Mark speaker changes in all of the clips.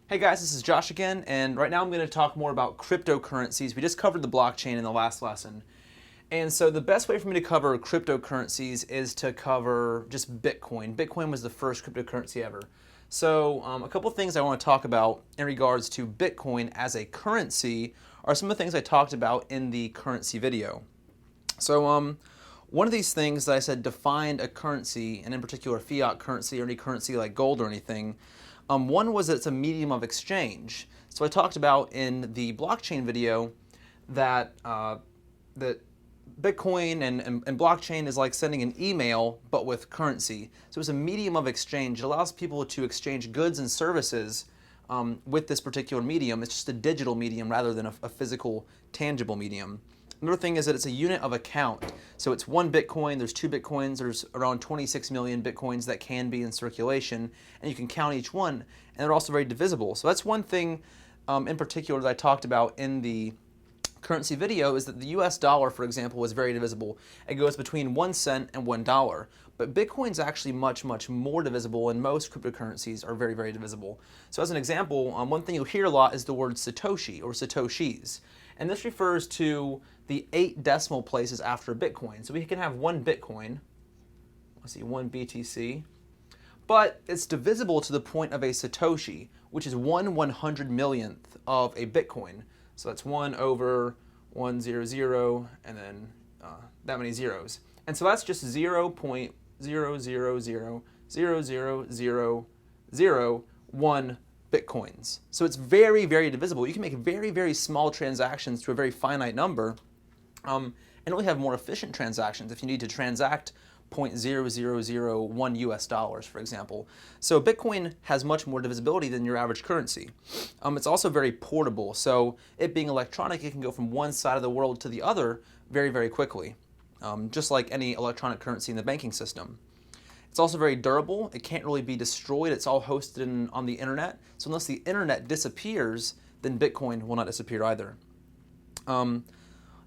Speaker 1: Hey guys, this is Josh again, and right now I'm going to talk more about cryptocurrencies. We just covered the blockchain in the last lesson. And so the best way for me to cover cryptocurrencies is to cover just Bitcoin. Bitcoin was the first cryptocurrency ever. So a couple things I want to talk about in regards to Bitcoin as a currency are some of the things I talked about in the currency video. So one of these things that I said defined a currency, and in particular fiat currency or any currency like gold or anything, one was that it's a medium of exchange. So I talked about in the blockchain video that that Bitcoin and blockchain is like sending an email, but with currency. So it's a medium of exchange. It allows people to exchange goods and services with this particular medium. It's just a digital medium rather than a physical, tangible medium. Another thing is that it's a unit of account. So it's one Bitcoin, there's two Bitcoins, there's around 26 million Bitcoins that can be in circulation, and you can count each one, and they're also very divisible. So that's one thing in particular that I talked about in the currency video is that the US dollar, for example, is very divisible. It goes between 1 cent and $1. But Bitcoin's actually much, much more divisible, and most cryptocurrencies are very, very divisible. So as an example, one thing you'll hear a lot is the word Satoshi or Satoshis. And this refers to the 8 decimal places after Bitcoin. So we can have one Bitcoin, let's see, one BTC, but it's divisible to the point of a Satoshi, which is 1/100 millionth of a Bitcoin. So that's 1 over 100, and then that many zeros. And so that's just 0.000000001 Bitcoins. So it's very, very divisible. You can make very, very small transactions to a very finite number, and only have more efficient transactions if you need to transact 0.0001 US dollars, for example. So Bitcoin has much more divisibility than your average currency. It's also very portable. So it being electronic, it can go from one side of the world to the other very, very quickly, just like any electronic currency in the banking system. It's also very durable. It can't really be destroyed. It's all hosted on the internet. So unless the internet disappears, then Bitcoin will not disappear either.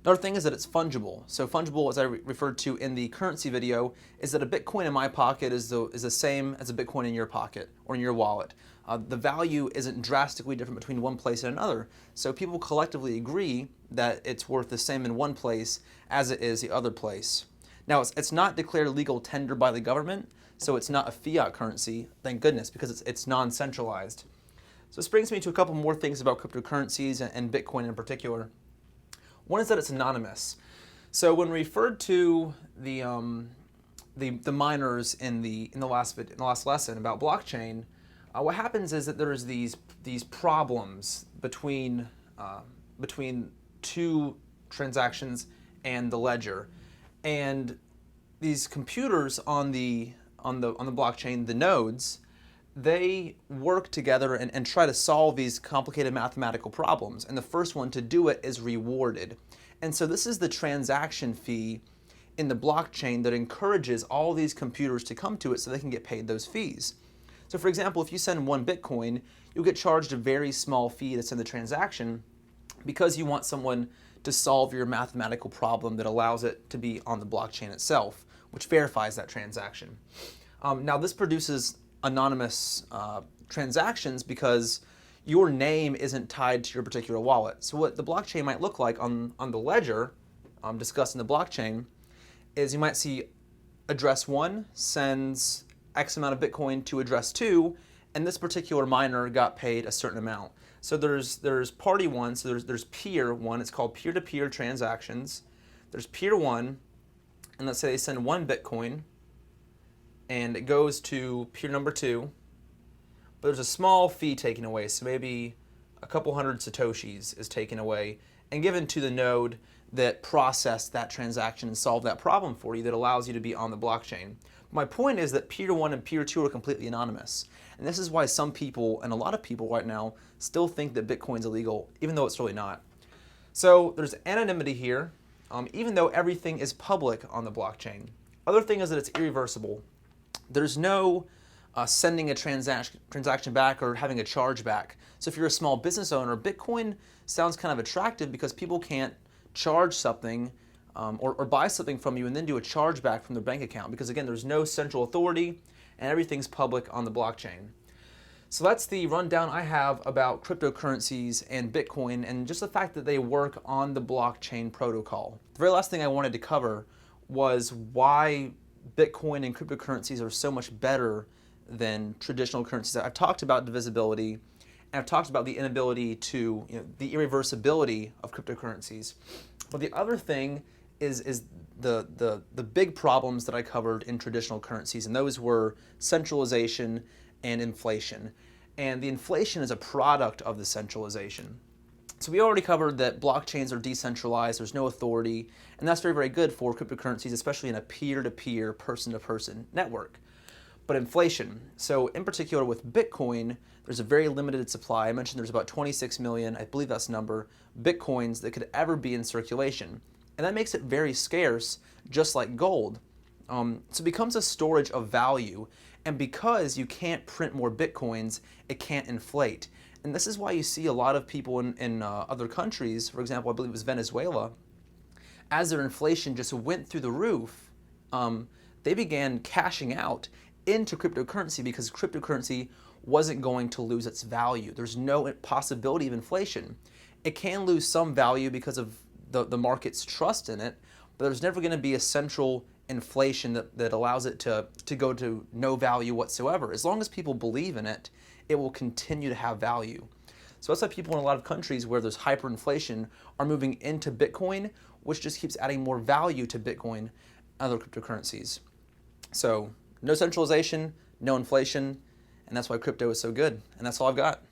Speaker 1: Another thing is that it's fungible. So fungible, as I referred to in the currency video, is that a Bitcoin in my pocket is the same as a Bitcoin in your pocket or in your wallet. The value isn't drastically different between one place and another. So people collectively agree that it's worth the same in one place as it is the other place. Now, it's not declared legal tender by the government, so it's not a fiat currency, thank goodness, because it's non-centralized. So this brings me to a couple more things about cryptocurrencies and Bitcoin in particular. One is that it's anonymous. So when referred to the miners in the last lesson about blockchain, what happens is that there's these problems between two transactions and the ledger. And these computers on the blockchain, the nodes, they work together and try to solve these complicated mathematical problems. And the first one to do it is rewarded. And so this is the transaction fee in the blockchain that encourages all these computers to come to it so they can get paid those fees. So for example, if you send one Bitcoin, you'll get charged a very small fee that's in the transaction because you want someone to solve your mathematical problem that allows it to be on the blockchain itself, which verifies that transaction. Now this produces anonymous transactions because your name isn't tied to your particular wallet. So what the blockchain might look like on the ledger, discussed in the blockchain, is you might see address 1 sends X amount of Bitcoin to address 2, and this particular miner got paid a certain amount. So there's party 1, so there's peer 1, it's called peer-to-peer transactions. There's peer 1, and let's say they send 1 Bitcoin, and it goes to peer number 2, but there's a small fee taken away, so maybe a couple hundred Satoshis is taken away and given to the node that processed that transaction and solved that problem for you that allows you to be on the blockchain. My point is that peer 1 and peer 2 are completely anonymous. And this is why some people, and a lot of people right now, still think that Bitcoin's illegal, even though it's really not. So there's anonymity here, even though everything is public on the blockchain. Other thing is that it's irreversible. There's no sending a transaction back or having a charge back. So if you're a small business owner, Bitcoin sounds kind of attractive because people can't charge something or buy something from you and then do a chargeback from their bank account because, again, there's no central authority and everything's public on the blockchain. So that's the rundown I have about cryptocurrencies and Bitcoin and just the fact that they work on the blockchain protocol. The very last thing I wanted to cover was why Bitcoin and cryptocurrencies are so much better than traditional currencies. I've talked about divisibility, and I've talked about the inability to, the irreversibility of cryptocurrencies. But the other thing is the big problems that I covered in traditional currencies, and those were centralization and inflation. And the inflation is a product of the centralization. So we already covered that blockchains are decentralized, there's no authority, and that's very, very good for cryptocurrencies, especially in a peer-to-peer, person-to-person network. But inflation, so in particular with Bitcoin, there's a very limited supply. I mentioned there's about 26 million, I believe that's the number, Bitcoins that could ever be in circulation. And that makes it very scarce, just like gold. So it becomes a storage of value. And because you can't print more Bitcoins, it can't inflate. And this is why you see a lot of people in other countries, for example, I believe it was Venezuela, as their inflation just went through the roof, they began cashing out into cryptocurrency because cryptocurrency wasn't going to lose its value. There's no possibility of inflation. It can lose some value because of the market's trust in it, but there's never going to be a central inflation that allows it to go to no value whatsoever. As long as people believe in it, it will continue to have value. So that's why people in a lot of countries where there's hyperinflation are moving into Bitcoin, which just keeps adding more value to Bitcoin and other cryptocurrencies. So no centralization, no inflation, and that's why crypto is so good. And that's all I've got.